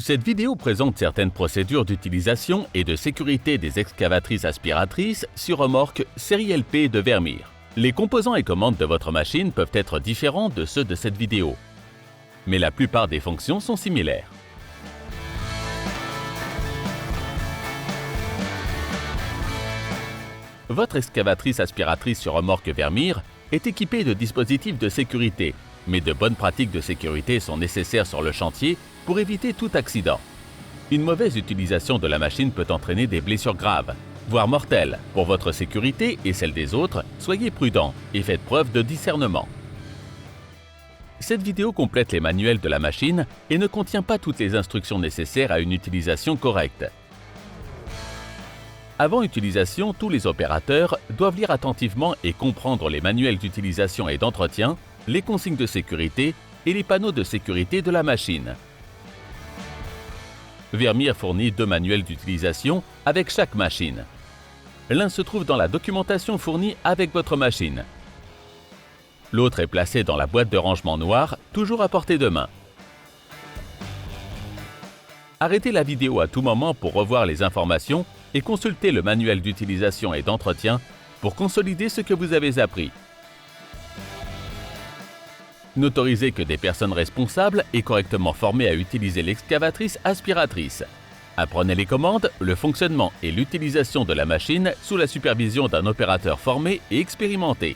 Cette vidéo présente certaines procédures d'utilisation et de sécurité des excavatrices aspiratrices sur remorque série LP de Vermeer. Les composants et commandes de votre machine peuvent être différents de ceux de cette vidéo, mais la plupart des fonctions sont similaires. Votre excavatrice aspiratrice sur remorque Vermeer est équipée de dispositifs de sécurité, mais de bonnes pratiques de sécurité sont nécessaires sur le chantier pour éviter tout accident. Une mauvaise utilisation de la machine peut entraîner des blessures graves, voire mortelles. Pour votre sécurité et celle des autres, soyez prudent et faites preuve de discernement. Cette vidéo complète les manuels de la machine et ne contient pas toutes les instructions nécessaires à une utilisation correcte. Avant utilisation, tous les opérateurs doivent lire attentivement et comprendre les manuels d'utilisation et d'entretien, les consignes de sécurité et les panneaux de sécurité de la machine. Vermeer fournit 2 manuels d'utilisation avec chaque machine. L'un se trouve dans la documentation fournie avec votre machine. L'autre est placé dans la boîte de rangement noire, toujours à portée de main. Arrêtez la vidéo à tout moment pour revoir les informations et consultez le manuel d'utilisation et d'entretien pour consolider ce que vous avez appris. N'autorisez que des personnes responsables et correctement formées à utiliser l'excavatrice aspiratrice. Apprenez les commandes, le fonctionnement et l'utilisation de la machine sous la supervision d'un opérateur formé et expérimenté.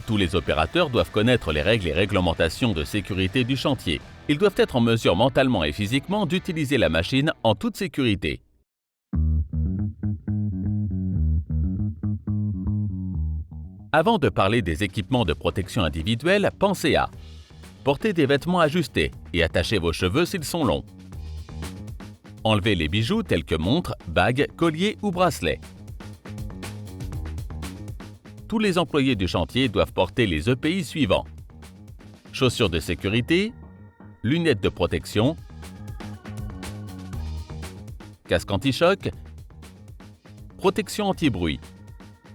Tous les opérateurs doivent connaître les règles et réglementations de sécurité du chantier. Ils doivent être en mesure mentalement et physiquement d'utiliser la machine en toute sécurité. Avant de parler des équipements de protection individuelle, pensez à porter des vêtements ajustés et attachez vos cheveux s'ils sont longs. Enlevez les bijoux tels que montres, bagues, colliers ou bracelets. Tous les employés du chantier doivent porter les EPI suivants: chaussures de sécurité, lunettes de protection, casque anti-choc, protection anti-bruit.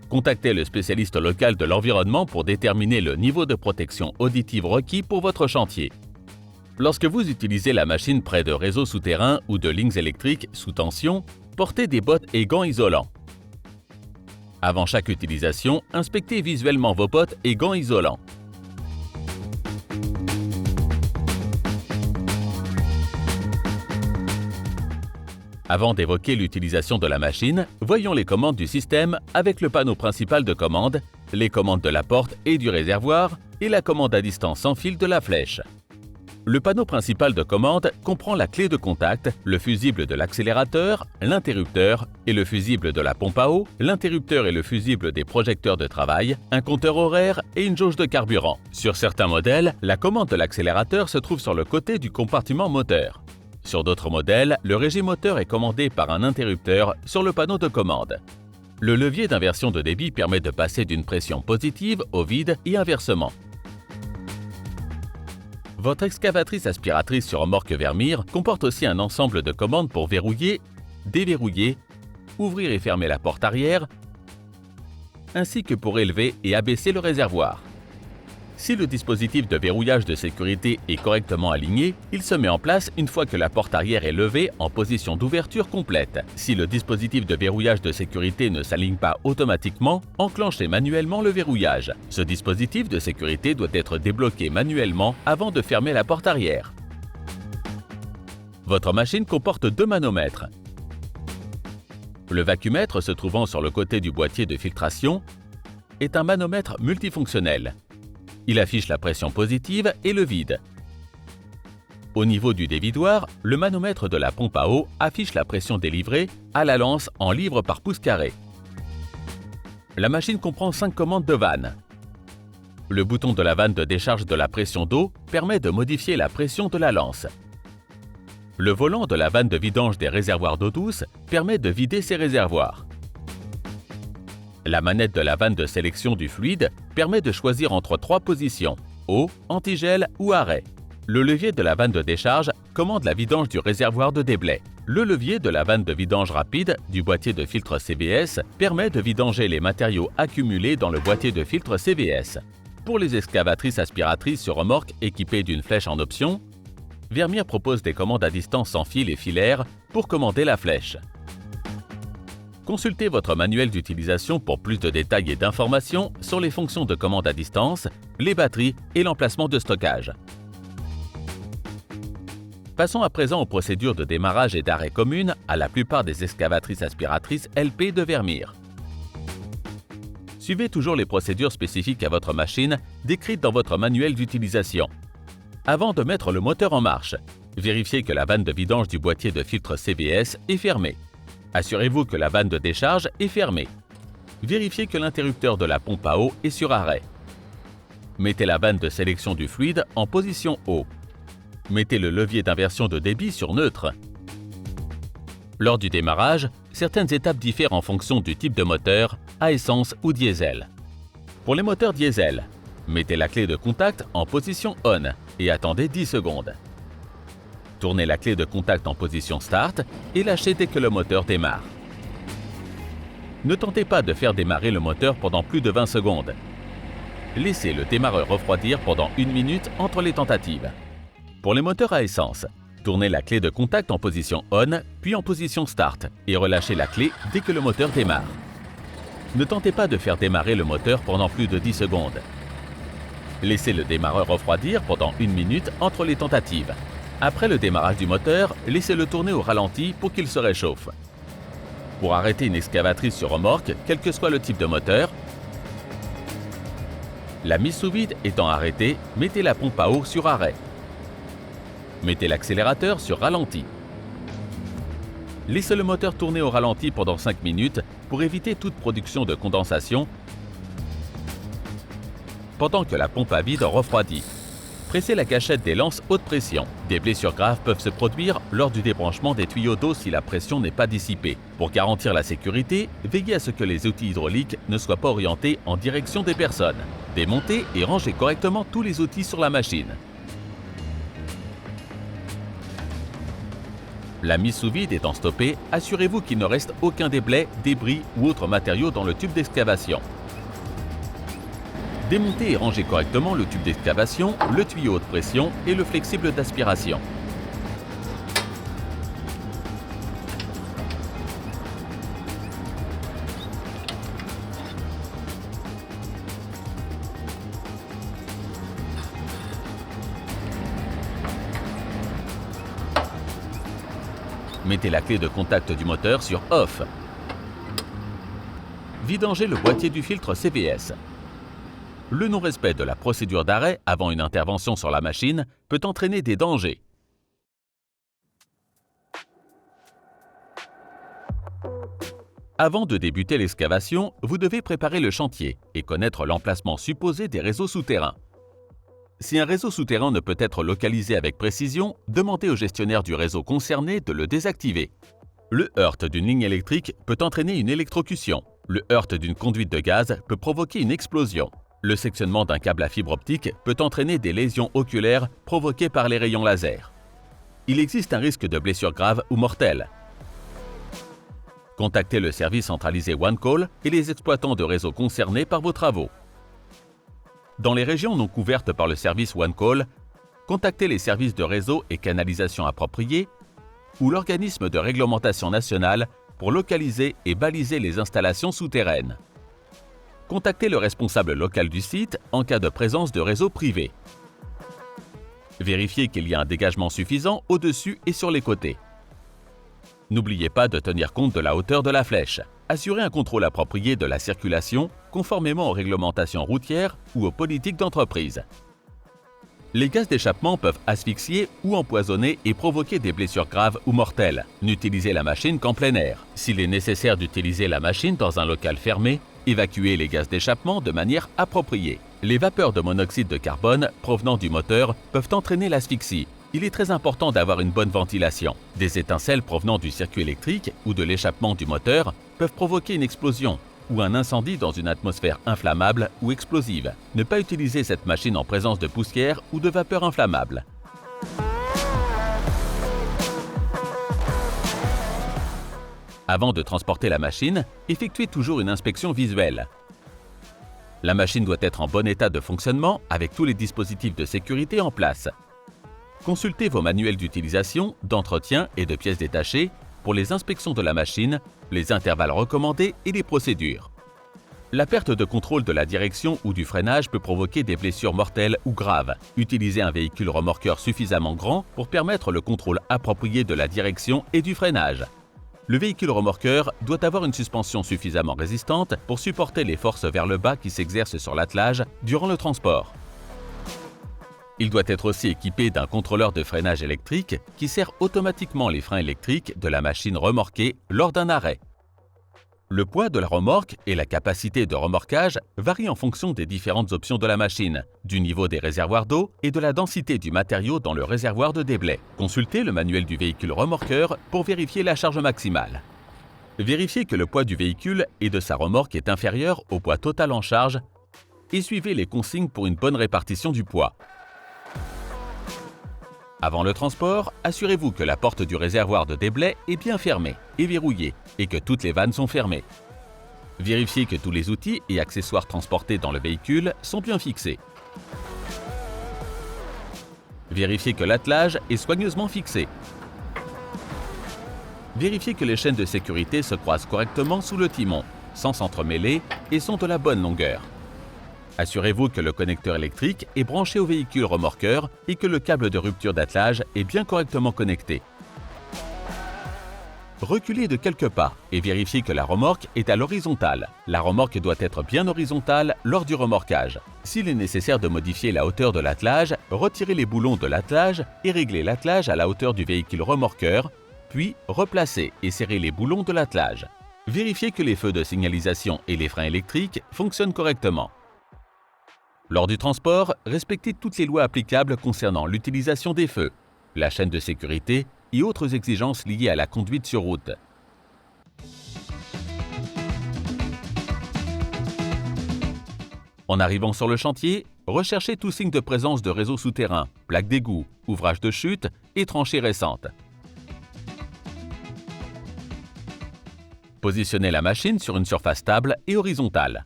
Contactez le spécialiste local de l'environnement pour déterminer le niveau de protection auditive requis pour votre chantier. Lorsque vous utilisez la machine près de réseaux souterrains ou de lignes électriques sous tension, portez des bottes et gants isolants. Avant chaque utilisation, inspectez visuellement vos bottes et gants isolants. Avant d'évoquer l'utilisation de la machine, voyons les commandes du système avec le panneau principal de commande, les commandes de la porte et du réservoir et la commande à distance sans fil de la flèche. Le panneau principal de commande comprend la clé de contact, le fusible de l'accélérateur, l'interrupteur et le fusible de la pompe à eau, l'interrupteur et le fusible des projecteurs de travail, un compteur horaire et une jauge de carburant. Sur certains modèles, la commande de l'accélérateur se trouve sur le côté du compartiment moteur. Sur d'autres modèles, le régime moteur est commandé par un interrupteur sur le panneau de commande. Le levier d'inversion de débit permet de passer d'une pression positive au vide et inversement. Votre excavatrice aspiratrice sur remorque Vermeer comporte aussi un ensemble de commandes pour verrouiller, déverrouiller, ouvrir et fermer la porte arrière, ainsi que pour élever et abaisser le réservoir. Si le dispositif de verrouillage de sécurité est correctement aligné, il se met en place une fois que la porte arrière est levée en position d'ouverture complète. Si le dispositif de verrouillage de sécurité ne s'aligne pas automatiquement, enclenchez manuellement le verrouillage. Ce dispositif de sécurité doit être débloqué manuellement avant de fermer la porte arrière. Votre machine comporte 2 manomètres. Le vacuumètre se trouvant sur le côté du boîtier de filtration est un manomètre multifonctionnel. Il affiche la pression positive et le vide. Au niveau du dévidoir, le manomètre de la pompe à eau affiche la pression délivrée à la lance en livres par pouce carré. La machine comprend 5 commandes de vanne. Le bouton de la vanne de décharge de la pression d'eau permet de modifier la pression de la lance. Le volant de la vanne de vidange des réservoirs d'eau douce permet de vider ces réservoirs. La manette de la vanne de sélection du fluide permet de choisir entre 3 positions: eau, antigel ou arrêt. Le levier de la vanne de décharge commande la vidange du réservoir de déblai. Le levier de la vanne de vidange rapide du boîtier de filtre CVS permet de vidanger les matériaux accumulés dans le boîtier de filtre CVS. Pour les excavatrices aspiratrices sur remorque équipées d'une flèche en option, Vermeer propose des commandes à distance sans fil et filaire pour commander la flèche. Consultez votre manuel d'utilisation pour plus de détails et d'informations sur les fonctions de commande à distance, les batteries et l'emplacement de stockage. Passons à présent aux procédures de démarrage et d'arrêt communes à la plupart des excavatrices aspiratrices LP de Vermeer. Suivez toujours les procédures spécifiques à votre machine décrites dans votre manuel d'utilisation. Avant de mettre le moteur en marche, vérifiez que la vanne de vidange du boîtier de filtre CVS est fermée. Assurez-vous que la vanne de décharge est fermée. Vérifiez que l'interrupteur de la pompe à eau est sur arrêt. Mettez la vanne de sélection du fluide en position haut. Mettez le levier d'inversion de débit sur neutre. Lors du démarrage, certaines étapes diffèrent en fonction du type de moteur, à essence ou diesel. Pour les moteurs diesel, mettez la clé de contact en position ON et attendez 10 secondes. Tournez la clé de contact en position Start et lâchez dès que le moteur démarre. Ne tentez pas de faire démarrer le moteur pendant plus de 20 secondes. Laissez le démarreur refroidir pendant 1 minute entre les tentatives. Pour les moteurs à essence, tournez la clé de contact en position ON puis en position Start et relâchez la clé dès que le moteur démarre. Ne tentez pas de faire démarrer le moteur pendant plus de 10 secondes. Laissez le démarreur refroidir pendant 1 minute entre les tentatives. Après le démarrage du moteur, laissez-le tourner au ralenti pour qu'il se réchauffe. Pour arrêter une excavatrice sur remorque, quel que soit le type de moteur, la mise sous vide étant arrêtée, mettez la pompe à eau sur arrêt. Mettez l'accélérateur sur ralenti. Laissez le moteur tourner au ralenti pendant 5 minutes pour éviter toute production de condensation pendant que la pompe à vide refroidit. Pressez la gâchette des lances haute pression. Des blessures graves peuvent se produire lors du débranchement des tuyaux d'eau si la pression n'est pas dissipée. Pour garantir la sécurité, veillez à ce que les outils hydrauliques ne soient pas orientés en direction des personnes. Démontez et rangez correctement tous les outils sur la machine. La mise sous vide étant stoppée, assurez-vous qu'il ne reste aucun déblai, débris ou autre matériau dans le tube d'excavation. Démontez et rangez correctement le tube d'excavation, le tuyau haute pression et le flexible d'aspiration. Mettez la clé de contact du moteur sur Off. Vidangez le boîtier du filtre CVS. Le non-respect de la procédure d'arrêt avant une intervention sur la machine peut entraîner des dangers. Avant de débuter l'excavation, vous devez préparer le chantier et connaître l'emplacement supposé des réseaux souterrains. Si un réseau souterrain ne peut être localisé avec précision, demandez au gestionnaire du réseau concerné de le désactiver. Le heurt d'une ligne électrique peut entraîner une électrocution. Le heurt d'une conduite de gaz peut provoquer une explosion. Le sectionnement d'un câble à fibre optique peut entraîner des lésions oculaires provoquées par les rayons laser. Il existe un risque de blessure grave ou mortelle. Contactez le service centralisé OneCall et les exploitants de réseaux concernés par vos travaux. Dans les régions non couvertes par le service OneCall, contactez les services de réseau et canalisation appropriés ou l'organisme de réglementation nationale pour localiser et baliser les installations souterraines. Contactez le responsable local du site en cas de présence de réseaux privés. Vérifiez qu'il y a un dégagement suffisant au-dessus et sur les côtés. N'oubliez pas de tenir compte de la hauteur de la flèche. Assurez un contrôle approprié de la circulation conformément aux réglementations routières ou aux politiques d'entreprise. Les gaz d'échappement peuvent asphyxier ou empoisonner et provoquer des blessures graves ou mortelles. N'utilisez la machine qu'en plein air. S'il est nécessaire d'utiliser la machine dans un local fermé, évacuez les gaz d'échappement de manière appropriée. Les vapeurs de monoxyde de carbone provenant du moteur peuvent entraîner l'asphyxie. Il est très important d'avoir une bonne ventilation. Des étincelles provenant du circuit électrique ou de l'échappement du moteur peuvent provoquer une explosion ou un incendie dans une atmosphère inflammable ou explosive. Ne pas utiliser cette machine en présence de poussière ou de vapeur inflammable. Avant de transporter la machine, effectuez toujours une inspection visuelle. La machine doit être en bon état de fonctionnement avec tous les dispositifs de sécurité en place. Consultez vos manuels d'utilisation, d'entretien et de pièces détachées pour les inspections de la machine, les intervalles recommandés et les procédures. La perte de contrôle de la direction ou du freinage peut provoquer des blessures mortelles ou graves. Utilisez un véhicule remorqueur suffisamment grand pour permettre le contrôle approprié de la direction et du freinage. Le véhicule remorqueur doit avoir une suspension suffisamment résistante pour supporter les forces vers le bas qui s'exercent sur l'attelage durant le transport. Il doit être aussi équipé d'un contrôleur de freinage électrique qui serre automatiquement les freins électriques de la machine remorquée lors d'un arrêt. Le poids de la remorque et la capacité de remorquage varient en fonction des différentes options de la machine, du niveau des réservoirs d'eau et de la densité du matériau dans le réservoir de déblai. Consultez le manuel du véhicule remorqueur pour vérifier la charge maximale. Vérifiez que le poids du véhicule et de sa remorque est inférieur au poids total en charge et suivez les consignes pour une bonne répartition du poids. Avant le transport, assurez-vous que la porte du réservoir de déblai est bien fermée et verrouillée et que toutes les vannes sont fermées. Vérifiez que tous les outils et accessoires transportés dans le véhicule sont bien fixés. Vérifiez que l'attelage est soigneusement fixé. Vérifiez que les chaînes de sécurité se croisent correctement sous le timon, sans s'entremêler et sont de la bonne longueur. Assurez-vous que le connecteur électrique est branché au véhicule remorqueur et que le câble de rupture d'attelage est bien correctement connecté. Reculez de quelques pas et vérifiez que la remorque est à l'horizontale. La remorque doit être bien horizontale lors du remorquage. S'il est nécessaire de modifier la hauteur de l'attelage, retirez les boulons de l'attelage et réglez l'attelage à la hauteur du véhicule remorqueur, puis replacez et serrez les boulons de l'attelage. Vérifiez que les feux de signalisation et les freins électriques fonctionnent correctement. Lors du transport, respectez toutes les lois applicables concernant l'utilisation des feux, la chaîne de sécurité et autres exigences liées à la conduite sur route. En arrivant sur le chantier, recherchez tout signe de présence de réseau souterrain, plaques d'égout, ouvrages de chute et tranchées récentes. Positionnez la machine sur une surface stable et horizontale.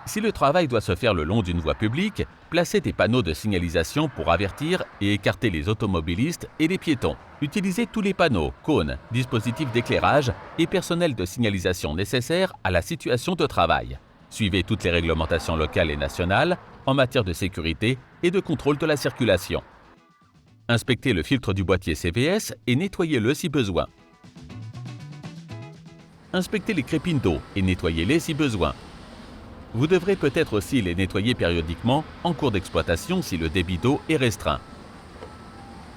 Si le travail doit se faire le long d'une voie publique, placez des panneaux de signalisation pour avertir et écarter les automobilistes et les piétons. Utilisez tous les panneaux, cônes, dispositifs d'éclairage et personnel de signalisation nécessaires à la situation de travail. Suivez toutes les réglementations locales et nationales en matière de sécurité et de contrôle de la circulation. Inspectez le filtre du boîtier CVS et nettoyez-le si besoin. Inspectez les crépines d'eau et nettoyez-les si besoin. Vous devrez peut-être aussi les nettoyer périodiquement en cours d'exploitation si le débit d'eau est restreint.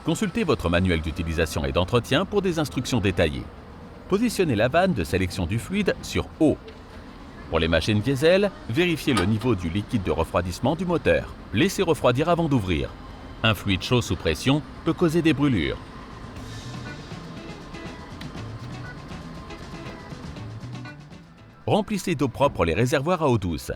Consultez votre manuel d'utilisation et d'entretien pour des instructions détaillées. Positionnez la vanne de sélection du fluide sur haut. Pour les machines diesel, vérifiez le niveau du liquide de refroidissement du moteur. Laissez refroidir avant d'ouvrir. Un fluide chaud sous pression peut causer des brûlures. Remplissez d'eau propre les réservoirs à eau douce.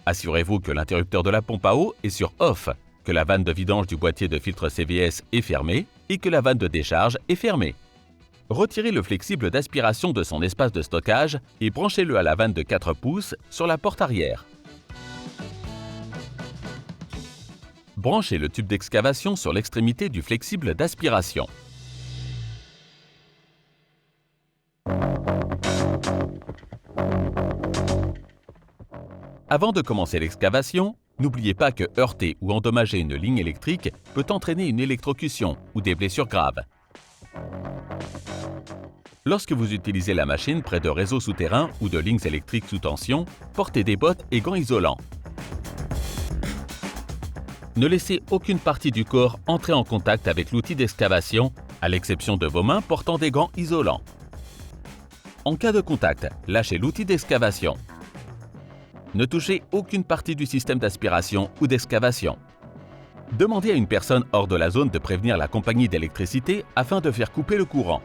Assurez-vous que l'interrupteur de la pompe à eau est sur off, que la vanne de vidange du boîtier de filtre CVS est fermée et que la vanne de décharge est fermée. Retirez le flexible d'aspiration de son espace de stockage et branchez-le à la vanne de 4 pouces sur la porte arrière. Branchez le tube d'excavation sur l'extrémité du flexible d'aspiration. Avant de commencer l'excavation, n'oubliez pas que heurter ou endommager une ligne électrique peut entraîner une électrocution ou des blessures graves. Lorsque vous utilisez la machine près de réseaux souterrains ou de lignes électriques sous tension, portez des bottes et gants isolants. Ne laissez aucune partie du corps entrer en contact avec l'outil d'excavation, à l'exception de vos mains portant des gants isolants. En cas de contact, lâchez l'outil d'excavation. Ne touchez aucune partie du système d'aspiration ou d'excavation. Demandez à une personne hors de la zone de prévenir la compagnie d'électricité afin de faire couper le courant.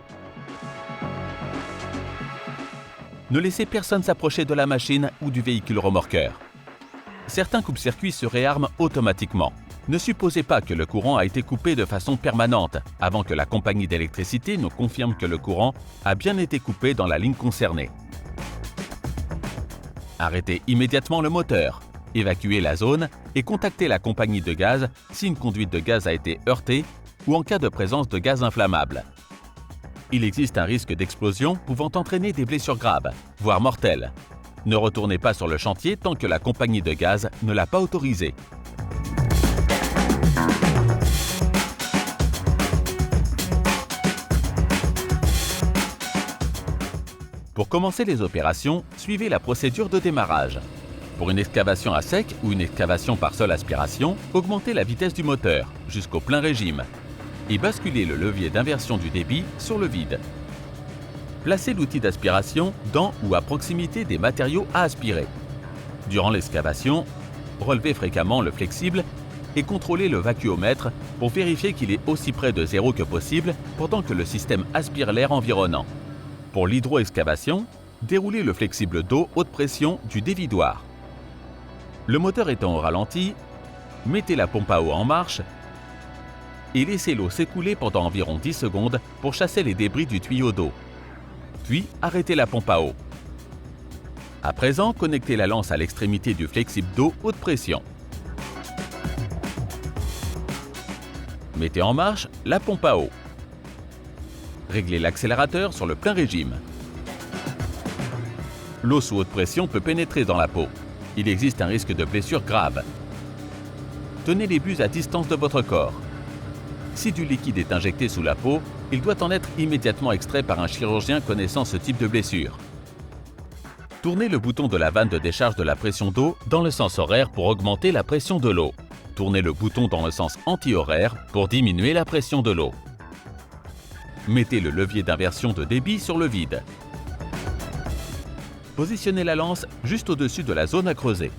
Ne laissez personne s'approcher de la machine ou du véhicule remorqueur. Certains coupe-circuits se réarment automatiquement. Ne supposez pas que le courant a été coupé de façon permanente avant que la compagnie d'électricité nous confirme que le courant a bien été coupé dans la ligne concernée. Arrêtez immédiatement le moteur, évacuez la zone et contactez la compagnie de gaz si une conduite de gaz a été heurtée ou en cas de présence de gaz inflammable. Il existe un risque d'explosion pouvant entraîner des blessures graves, voire mortelles. Ne retournez pas sur le chantier tant que la compagnie de gaz ne l'a pas autorisé. Pour commencer les opérations, suivez la procédure de démarrage. Pour une excavation à sec ou une excavation par seule aspiration, augmentez la vitesse du moteur jusqu'au plein régime et basculez le levier d'inversion du débit sur le vide. Placez l'outil d'aspiration dans ou à proximité des matériaux à aspirer. Durant l'excavation, relevez fréquemment le flexible et contrôlez le vacuomètre pour vérifier qu'il est aussi près de zéro que possible pendant que le système aspire l'air environnant. Pour l'hydroexcavation, déroulez le flexible d'eau haute pression du dévidoir. Le moteur étant au ralenti, mettez la pompe à eau en marche et laissez l'eau s'écouler pendant environ 10 secondes pour chasser les débris du tuyau d'eau. Puis arrêtez la pompe à eau. À présent, connectez la lance à l'extrémité du flexible d'eau haute pression. Mettez en marche la pompe à eau. Réglez l'accélérateur sur le plein régime. L'eau sous haute pression peut pénétrer dans la peau. Il existe un risque de blessure grave. Tenez les buts à distance de votre corps. Si du liquide est injecté sous la peau, il doit en être immédiatement extrait par un chirurgien connaissant ce type de blessure. Tournez le bouton de la vanne de décharge de la pression d'eau dans le sens horaire pour augmenter la pression de l'eau. Tournez le bouton dans le sens anti-horaire pour diminuer la pression de l'eau. Mettez le levier d'inversion de débit sur le vide. Positionnez la lance juste au-dessus de la zone à creuser.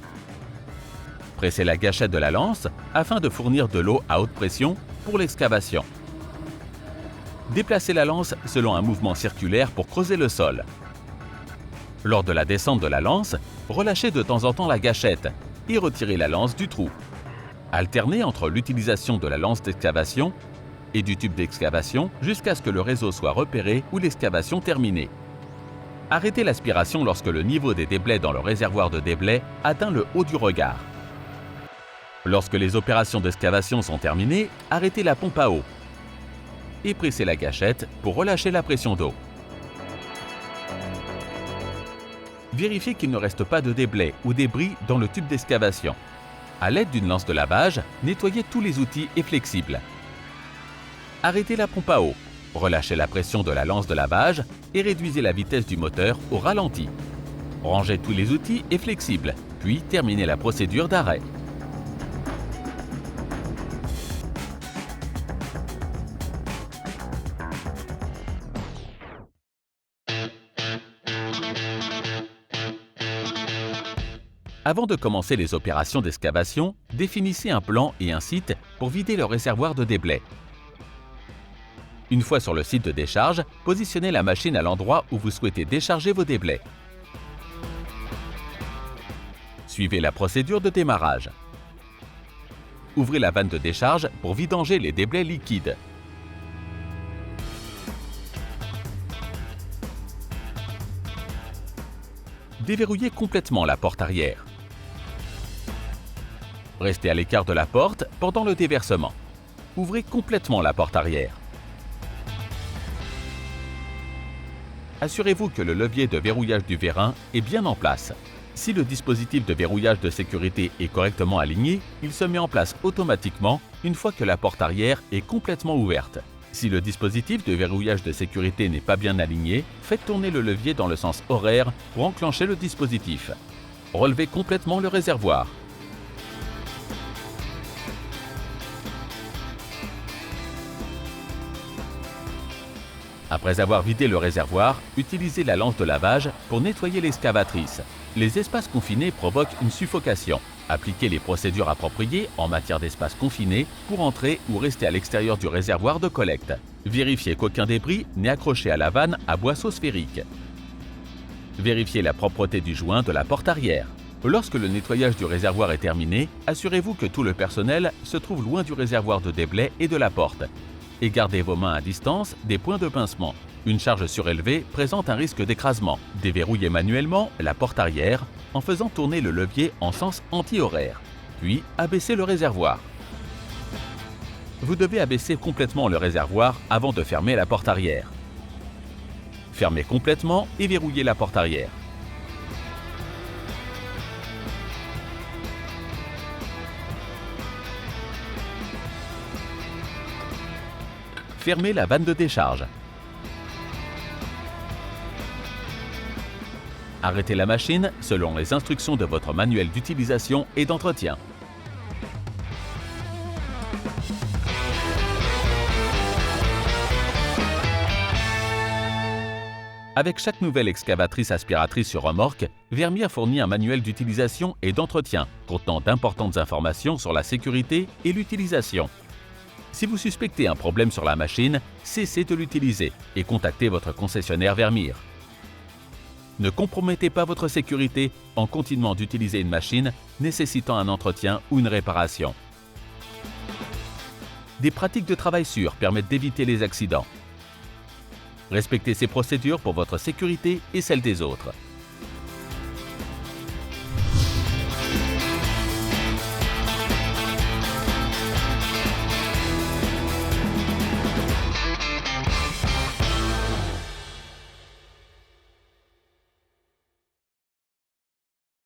Pressez la gâchette de la lance afin de fournir de l'eau à haute pression pour l'excavation. Déplacez la lance selon un mouvement circulaire pour creuser le sol. Lors de la descente de la lance, relâchez de temps en temps la gâchette et retirez la lance du trou. Alternez entre l'utilisation de la lance d'excavation et du tube d'excavation jusqu'à ce que le réseau soit repéré ou l'excavation terminée. Arrêtez l'aspiration lorsque le niveau des déblais dans le réservoir de déblais atteint le haut du regard. Lorsque les opérations d'excavation sont terminées, arrêtez la pompe à eau et pressez la gâchette pour relâcher la pression d'eau. Vérifiez qu'il ne reste pas de déblais ou débris dans le tube d'excavation. À l'aide d'une lance de lavage, nettoyez tous les outils et flexibles. Arrêtez la pompe à eau, relâchez la pression de la lance de lavage et réduisez la vitesse du moteur au ralenti. Rangez tous les outils et flexibles, puis terminez la procédure d'arrêt. Avant de commencer les opérations d'excavation, définissez un plan et un site pour vider le réservoir de déblais. Une fois sur le site de décharge, positionnez la machine à l'endroit où vous souhaitez décharger vos déblais. Suivez la procédure de démarrage. Ouvrez la vanne de décharge pour vidanger les déblais liquides. Déverrouillez complètement la porte arrière. Restez à l'écart de la porte pendant le déversement. Ouvrez complètement la porte arrière. Assurez-vous que le levier de verrouillage du vérin est bien en place. Si le dispositif de verrouillage de sécurité est correctement aligné, il se met en place automatiquement une fois que la porte arrière est complètement ouverte. Si le dispositif de verrouillage de sécurité n'est pas bien aligné, faites tourner le levier dans le sens horaire pour enclencher le dispositif. Relevez complètement le réservoir. Après avoir vidé le réservoir, utilisez la lance de lavage pour nettoyer l'excavatrice. Les espaces confinés provoquent une suffocation. Appliquez les procédures appropriées en matière d'espace confiné pour entrer ou rester à l'extérieur du réservoir de collecte. Vérifiez qu'aucun débris n'est accroché à la vanne à boisseau sphérique. Vérifiez la propreté du joint de la porte arrière. Lorsque le nettoyage du réservoir est terminé, assurez-vous que tout le personnel se trouve loin du réservoir de déblais et de la porte. Et gardez vos mains à distance des points de pincement. Une charge surélevée présente un risque d'écrasement. Déverrouillez manuellement la porte arrière en faisant tourner le levier en sens anti-horaire. Puis abaissez le réservoir. Vous devez abaisser complètement le réservoir avant de fermer la porte arrière. Fermez complètement et verrouillez la porte arrière. Fermez la vanne de décharge. Arrêtez la machine selon les instructions de votre manuel d'utilisation et d'entretien. Avec chaque nouvelle excavatrice aspiratrice sur remorque, Vermeer fournit un manuel d'utilisation et d'entretien contenant d'importantes informations sur la sécurité et l'utilisation. Si vous suspectez un problème sur la machine, cessez de l'utiliser et contactez votre concessionnaire Vermeer. Ne compromettez pas votre sécurité en continuant d'utiliser une machine nécessitant un entretien ou une réparation. Des pratiques de travail sûres permettent d'éviter les accidents. Respectez ces procédures pour votre sécurité et celle des autres.